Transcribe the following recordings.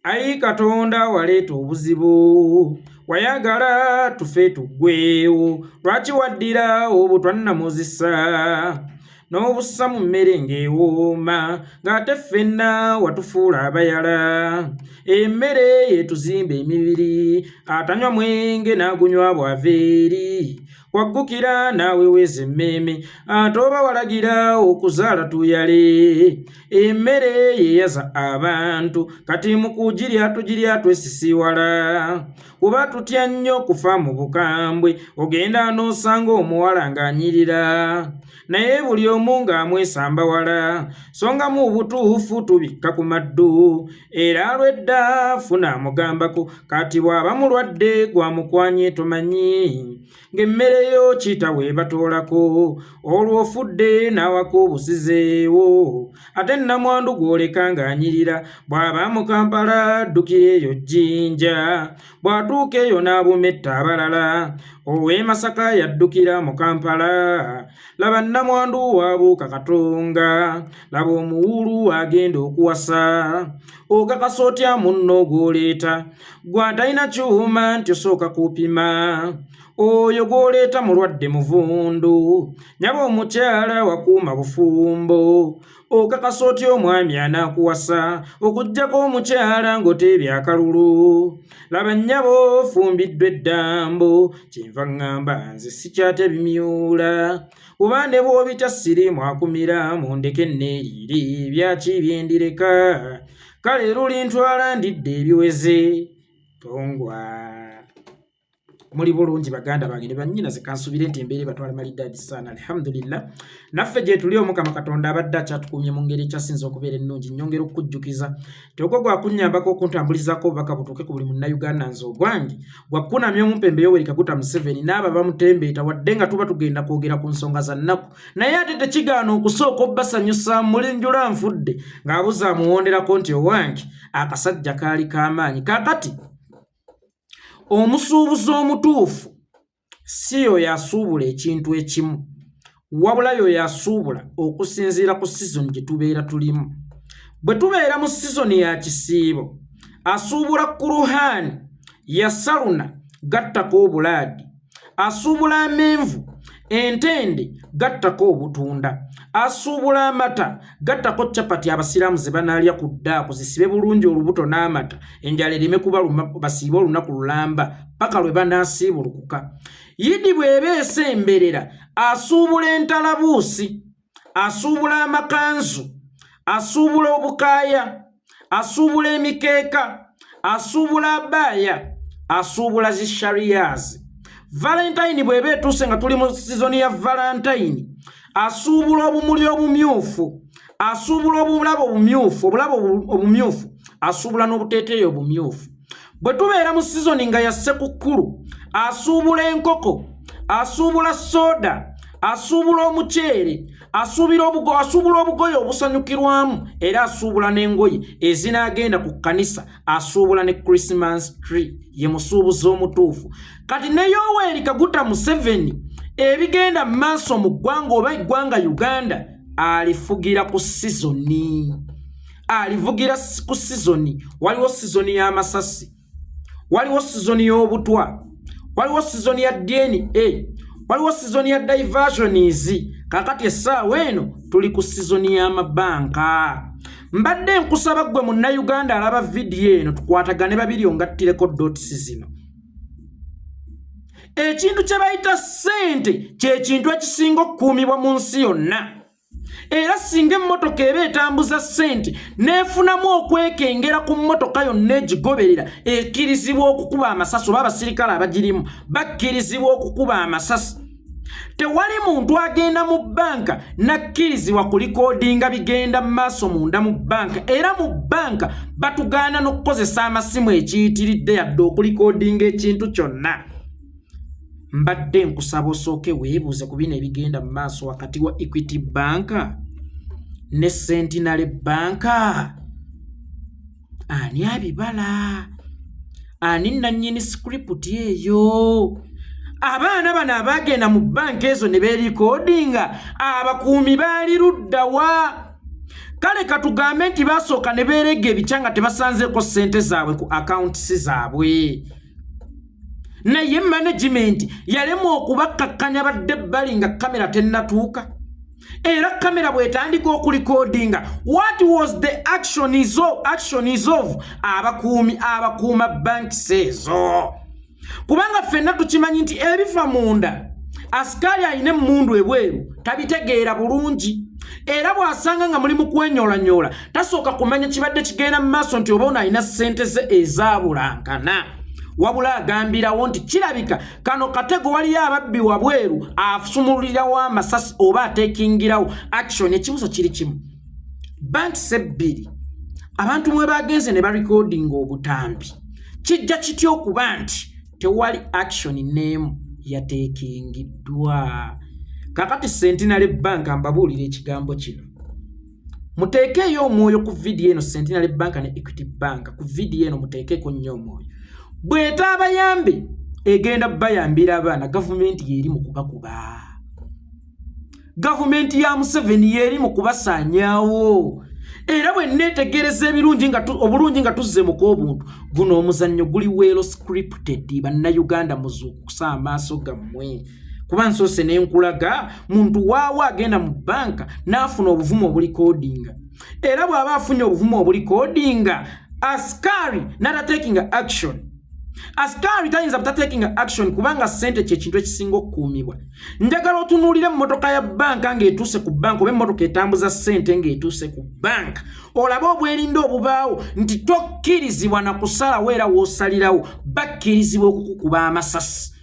Ayi Katonda waleeta obuzibu wayagala tufe tuggweewo lwaki waddira obutwannamuzisa n'obussa mu mmere ng'ewooma ng'ate ffenna watufuula abayala emmere yetuzimba emibiri atanywa mwenge n'agunywa bw'ava eri waggukira naawe weeza emmeeme ate oba walagira okuzaala tuyale emmere yeeyaza abantu kati mu tugirya twesisiwala kuba tutya nnyo kufa mu bukambwe ogenda n'osanga omuwala ng'anyirira naye buli omu ng'amwesamba wala songa mu butuufu tubikka ku maddu era alwedda funa amugambako kati bw'aba mulwadde gwamukwanye tomanyi ng'emmere yo kiyita weebatoolako olwo ofudde n'awaka obusizeewo ate nnamwandu gw'oleka ng'anyirira bw'aba mu Kampala addukira eyo Jjinja bw'atuuka eyo n'abumetta abalala ow'e Masaka yaddukira mu Kampala laba nnamwandu waabuuka Katonga laba omuwulu agenda okuwasa okakasa otya munno gw'oleeta gw'atalina kyuma nti osooka kupima oyo gw'oleeta mulwadde muvundu nyaba omukyala wakuuma bufumbo okakasa otya omwami anaakuwasa okuggyako omukyala ng'oteebya akalulu laba nnyabo ofumbiddwa eddambo kyenva ŋŋamba nze sikyate bimyula kuba ne bw'obita siriimu akumira mundeke nneeriire byaki byendireka kale lulintwala ndidde ebiweze tongwa muli bulungi baganda bange ne bannyina ze kansubire nti embeera batwala maliddaadi sana alhamdulillah naffe gye tuli Omukama Katonda abadde akyatukumye mu ngeri ekyasinza okubeera ennungi nnyongera okukujjukiza ti ogwo gwakunnyambako okuntambulizako obubaka butuuke ku buli munnayuganda nze ogwange gwakunamya omumpembe Yoweri Kaguta Museveni n'aba bamutembeeta wadde nga tuba tugenda kwogera ku nsonga za nnaku naye ate tekigaana okusooka obbasanyusa mulinjula nfudde ng'abuza amuwonderako nti owange akasajja kaali k'amaanyi kaakati omusuubuzi omutuufu si yo yasuubula ekintu ekimu wabula yo yasuubula okusinziira ku sizoni gye tubeera tulimu bwe tubeera mu sizoni ya kisiibo asuubula kuruhaani ya saluna gattako obulaadi asuubula amenvu entende gattako obutunda asuubula amata gattako capati abasiraamu ze banaalya ku ddaaku zisibe bulungi olubuto n'amata enjala erime kuba basiibe olunaku lulamba paka lwe banaasiibulukuka yidi bw'ebeesa emberera asuubula entalabuusi asuubula amakanzu asuubula obukaaya asuubula emikeeka asuubula abaaya asuubula zishariyazi Valentine bw'eba etuuse nga tuli mu sizoni ya Valentine asuubula obumuli obumyufu asuubula obulabo obumyufu asuubula n'obuteeteeyi obumyufu bwe tubeera mu sizoni nga ya Ssekukkulu asuubula enkoko asuubula soda asuubula omuceere asuubula obugoye obusanyukirwamu era asuubula n'engoye ezinaagenda ku kkanisa asuubula ne Christmas tree ye musuubuzi omutuufu kati ne Yoweri Kaguta Museveni ebigenda mu maaso mu ggwanga oba eggwanga Uganda alifugira ku sizoni alivugira ku sizoni waliwo sizoni y'amasasi waliwo sizoni y'obutwa waliwo sizoni ya DNA waliwo sizoni ya diversionism kakati essaawa eno tuli ku sizoni y'amabanka mbadde nkusaba gwe munnayuganda alaba vidiyo eno tukwatagane babiri ongattireko dotisi zino ekintu kye bayita ssente kye kintu ekisinga okukuumibwa mu nsi yonna era singa emmotoka eba etambuza ssente neefunamu okwekengera ku mmotoka yonna egigoberera ekkirizibwa okukuba amasasi oba abasirikale abagirimu bakkirizibwa okukuba amasasi tewali muntu agenda mu banka nakkirizibwa ku likoodinga bigenda mu maaso munda mu banka era mu banka batugaana n'okukozesa amasimu ekiyitiridde yadde okulikoodinga ekintu kyonna mbadde nkusaba osooke weebuuze ku bino ebigenda mu maaso wakati wa Equity Bank ne Centenary Bank ani abibala ani nannyini script eyo abaana bano abagenda mu banka ezo ne beerikodinga abakuumi baali luddawa kale katugambe nti basooka ne beerega ebikyanga tebasanzeeko ssente zaabwe ku akawuntisi zaabwe naye management yalemwa okubakkakkanya badde bali nga kamera tennatuuka era kamera bwetandika okulikodinga what was the action is of abakuuma banks ezo kubanga ffenna tukimanyi nti ebifa munda asikali ayina emmundu ebweru tabitegeera bulungi era bw'asanga nga mulimu kwenyolanyola tasooka kumanya kibadde kigenda mu maaso nti oba ono alina ssente ze ezaabulankana wabula agambirawo nti kirabika kano katego waliyo ababbi wabweru asumululirawo amasasi oba ateekingirawo action ekibuzo kiri kimu banks ebbiri abantu mwe bagenze ne barekodinga obutambi kijja kitya okuba nti tewali action n'emu yateekingiddwa kakati Centenary Bank mbabuulira ekigambo kino muteekeeyo omwoyo ku vidiyo eno Centenary Bank ne Equity Bank ku vidiyo eno muteekeeko nnyo omwoyo bweta abayambi egenda bayambira abaana gavumenti yeri mu kubakuba gavumenti ya Museveni yeri mu kubasaanyaawo era bwe neetegereza obulungi nga tuzze mu k'obuntu guno omuzannyo guli well scripted bannayuganda muzuukusa amaaso gammwe kuba nsoose n'enkulaga muntu waawo agenda mu banka n'afuna obuvumu obulikodinga era bw'aba afunye obuvumu obulikodinga askari nata taking action askari tayinza buta taking action kubanga ssente kyekintu ekisinga okukuumibwa njagala otunuulire mu mmotoka ya banka ng'etuuse ku banka oba emmotoka etambuza ssente ng'etuuse ku banka olabe obwerinda obubaawo nti tokkirizibwa na kusalawo era w'osalirawo bakkirizibwa okukukuba amasasi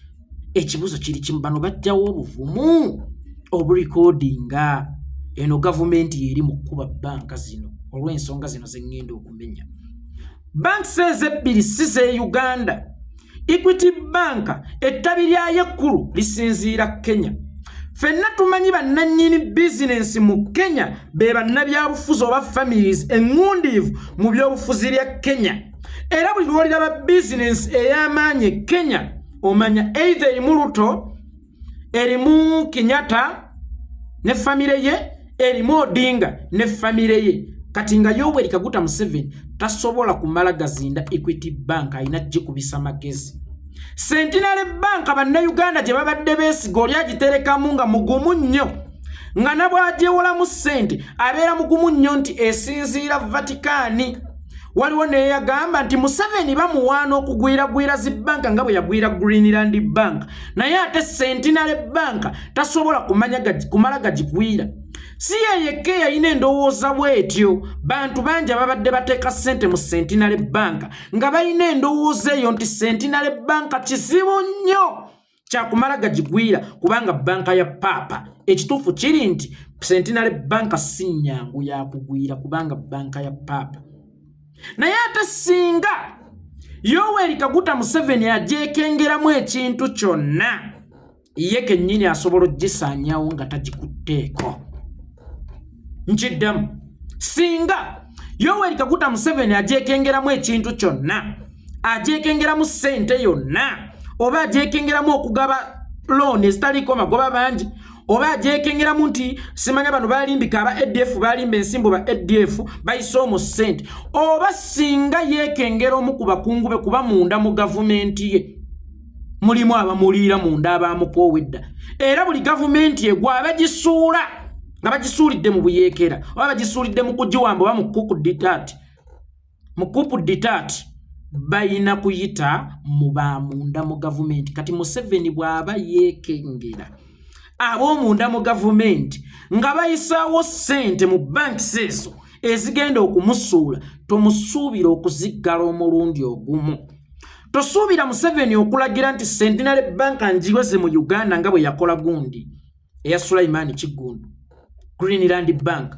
ekibuzo kiri kimu bano bajjawo obuvumu obulikodinga eno gavumenti yeri mu kukuba banka zino olw'ensonga zino ze ŋŋenda okumenya banks ebbiri si ze Uganda Equity Bank ettabi lyayo ekkulu lisinziira Kenya ffenna tumanyi bannannyini bizinensi mu Kenya be bannabyabufuzi oba families eŋŋundiivu mu byobufuzi bya Kenya era buli lw'oliraba bizinensi ey'amaanyi e Kenya omanya either erimu Ruto erimu Kenyatta ne famire ye erimu Odinga ne famire ye kati nga Yoweri Kaguta Museveni tasobola kumala gazinda Equity Bank ayina gikubisa magezi Centenary Bank bannayuganda gye babadde beesiga oli agiterekamu nga mugumu nnyo nga nabw'agyewolamu ssente abeera mugumu nnyo nti esinziira Vatican waliwo neyagamba nti Museveni bamuwaana okugwiragwira zi banka nga bwe yagwira Greenland Bank naye ate Centenary Bank tasobola kumala gagigwira si yeyeke yayina endowooza bwetyo bantu bangi ababadde bateeka ssente mu Centenary Bank nga balina endowooza eyo nti Centenary Bank kizibu nnyo kyakumala gagigwira kubanga banka ya paapa ekituufu kiri nti Centenary Bank si nnyangu yakugwira kubanga banka ya paapa naye ate singa Yoweri Kaguta Museveni agyekengeramu ekintu kyonna ye kennyini asobola ogisaanyaawo nga tagikutteeko nkiddamu singa Yoweri Kaguta Museveni agyekengeramu ekintu kyonna agyekengeramu ssente yonna oba agyekengeramu okugaba loan ezitaliko magoba bangi oba agyekengeramu nti simanya bano balimbika aba ADF balimba ensimbu ba ADF bayisa omu ssente oba singa yekengera omu ku bakungu be kuba munda mu gavumenti ye mulimu abamuliira munda abamukoowedda era buli gavumenti ye gwa bagisuula nga bagisuulidde mu buyeekera oba bagisuulidde mu kugiwamba oba mu kupu ditaati bayina kuyita mu bamunda mu gavumenti kati Museveni bw'aba yeekengera ab'omunda mu gavumenti nga bayisaawo ssente mu banks ezo ezigenda okumusuula tomusuubira okuziggala omulundi ogumu tosuubira Museveni okulagira nti Centenary Bank ngiweze mu Uganda nga bwe yakola gundi eya Sulaiman Kigundu Greenland Bank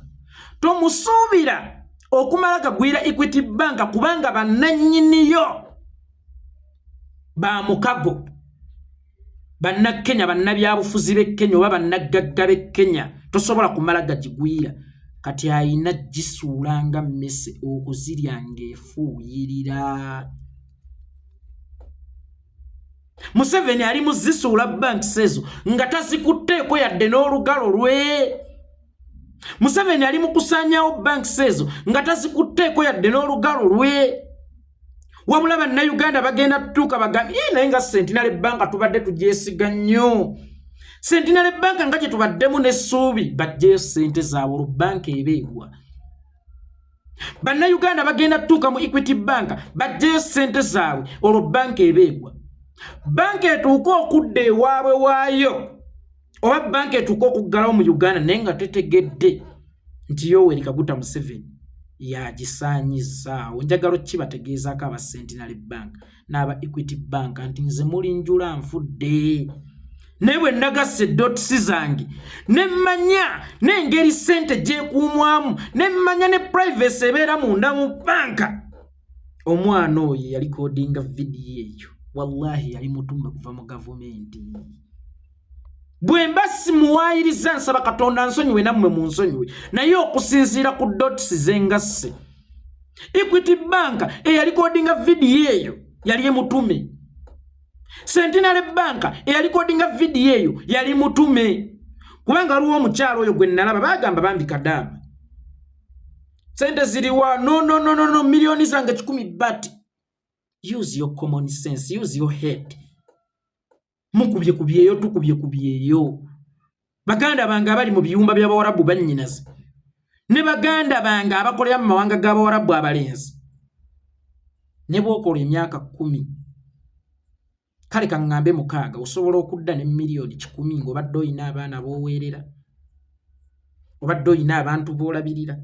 tomusuubira okumala gagwira Equity Bank kubanga bannannyiniyo ba mukago banna Kenya bannabyabufuzi b'e Kenya oba bannagagga b'e Kenya tosobola kumala gagigwira kati ayina gisuulanga mmese okuzirya ng'efuuyirira Museveni ali muzisuula banks ezo nga tazikutteeko yadde n'olugalo lwe Museveni ali mukusanyawo banks ezo nga tazikutteko yadde n'olugalo lwe. Wabula bannayuganda bagenda tutuuka bagambye naye nga Centenary Bank tubadde tugyesiga nnyo. Centenary Bank nga gye tubaddemu n'essuubi bajjeyo ssente zaabwe olwo banka ebeegwa. Bannayuganda bagenda tutuuka mu Equity Bank bajjeyo ssente zaabwe olwo banka ebeegwa. Banka etuuka okudda ewaabwe waayo oba banka etuuka okuggalawo mu Uganda naye nga tetegedde nti Yoweri Kaguta Museveni yagisaanyizaawo. Njagala kibategeezaako aba Centenary Bank n'aba Equity Bank nti nze muli njula nfudde. Ne bwe nagasse dots zange ne mmanya n'engeri ssente gyekuumwamu ne mmanya ne privacy ebeera munda mu banka. Omwana oyo yali kodinga vidiyo eyo wallahi yali mutume kuva mu gavumenti. Bwe mba simuwaayiriza nsaba Katonda nsonyiwe nammwe mu nsonyiwe naye okusinziira ku dots zengasse. Equity Bank eyali kodinga vidiyo eyo yali mutume. Centenary Bank eyali kodinga vidiyo eyo yali mutume. Kubanga waliwo omukyalo oyo gwe nalaba bagamba bambi kadama. Sente ziriwa no milioni zange 10 but use your common sense, use your head. Mukubye kubyeyo tukubye kubyeyo. Baganda bange abali mu biyumba by'Abawarabu bannyinaze ne baganda bange abakolera mu mawanga g'Abawarabu abalenzi ne bwokola emyaka 10 kale kangambe mukaaga osobola okudda ne milioni 10 ng'obadde oyina abaana b'oweerera obadde oyina abantu b'olabirira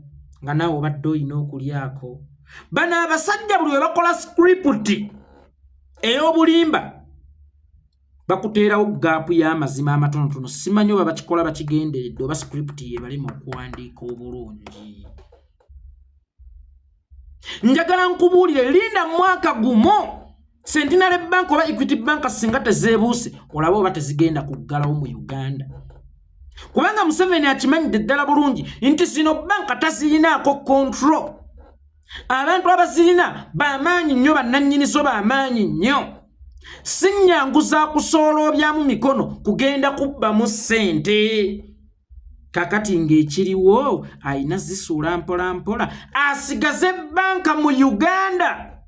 nga naawe obadde oyina okulyako. Bano abasajja buli we bakola script ey'obulimba bakuteerawo gaapu y'amazima amatonotono. Simanyi oba bakikola bakigenderedde oba script ye bali mu kuwandiika obulungi. Njagala nkubuulire linda mwaka gumo Centenary Bank oba Equity Bank singa tezeebuuse olaba oba tezigenda kuggalawo mu Uganda. Kubanga Museveni akimanyidde ddala bulungi nti zino banka tazirinaako control. Abantu abazirina b'amaanyi nnyo, bannannyinizo b'amaanyi nnyo. Sinnyanguza kusooloobyamu mikono kugenda kubbamu ssente. Kakati ng'ekiriwo ayina zisuula mpola mpola asigaze banka mu Uganda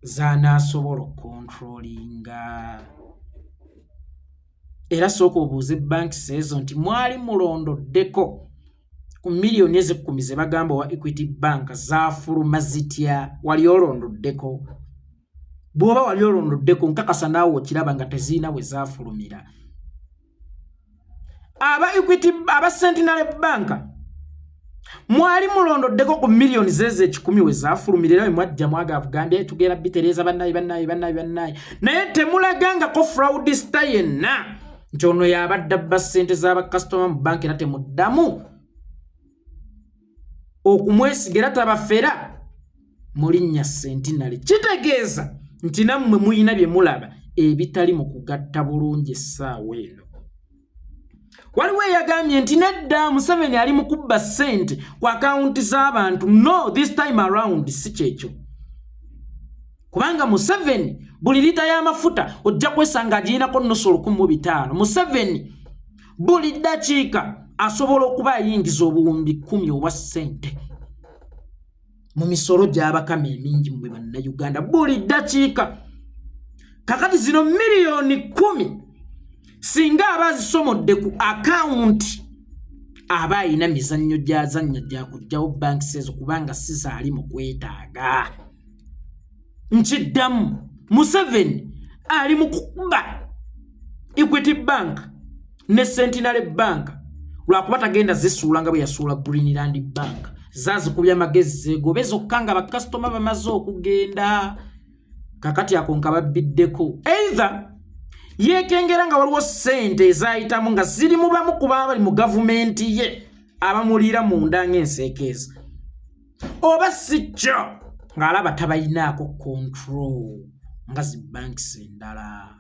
z'anaasobola okontrolinga. Era sooka obuuze banks ezo nti mwali mulondoddeko ku milioni ezi 10 ze bagamba wa Equity Bank zaafuluma zitya? Wali olondoddeko? Bw'oba wali olondoddeko nkakasa naawe okiraba nga teziina bwe zaafulumira. Aba Centenary Bank mwali mulondoddeko ku milioni zeze 10 we zaafulumira era mwajja mwagavugambye tugenda bitereeza bannayi naye temulagangako fraud style yenna nti ono yabadde abba ssente z'abakasitoma mu banka era temuddamu okumwesigira tabafera mu linnya Centenary. Kitegeeza nti nammwe muyina bye mulaba ebitali mu kugatta bulungi essaawa eno. Waliwo eyagambye nti nedda Museveni ali mu kubba ssente ku akawunti z'abantu. No, this time around si kyekyo. Kubanga Museveni buli lita y'amafuta ojja kwesanga agirinako nnusu 150. Museveni buli ddakiika asobola okuba ayingiza obuwumbi 10 obwa ssente mu misolo gy'abakama emingi mwe bannayuganda buli ddakiika. Kakati zino milioni 10 singa abazisomodde ku akawunti aba ayina mizannyo gy'azannya gyakugjawo banks ezo kubanga si zaali mu kwetaaga. Nkiddamu Museveni ali mu kukuba Equity Bank ne Centenary Bank lwakuba tagenda zisuula nga bwe yasuula Greenland Bank. Zazikubya amagezi zeegobe zokka nga bakasitoma bamaze okugenda. Kakati ako nkababiddeko either yeekengera nga waliwo ssente ezayitamu nga ziri mu bamu ku bali mu gavumenti ye abamuliira munda ng'enseekeeza, oba si kyo ng'alaba tabayinaako control nga zi banks endala.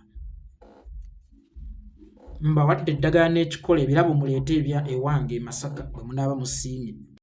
Mbawadde eddagala n'ekikola ebirabo muleete ebya ewange e Masaka bwe munaaba musiimye.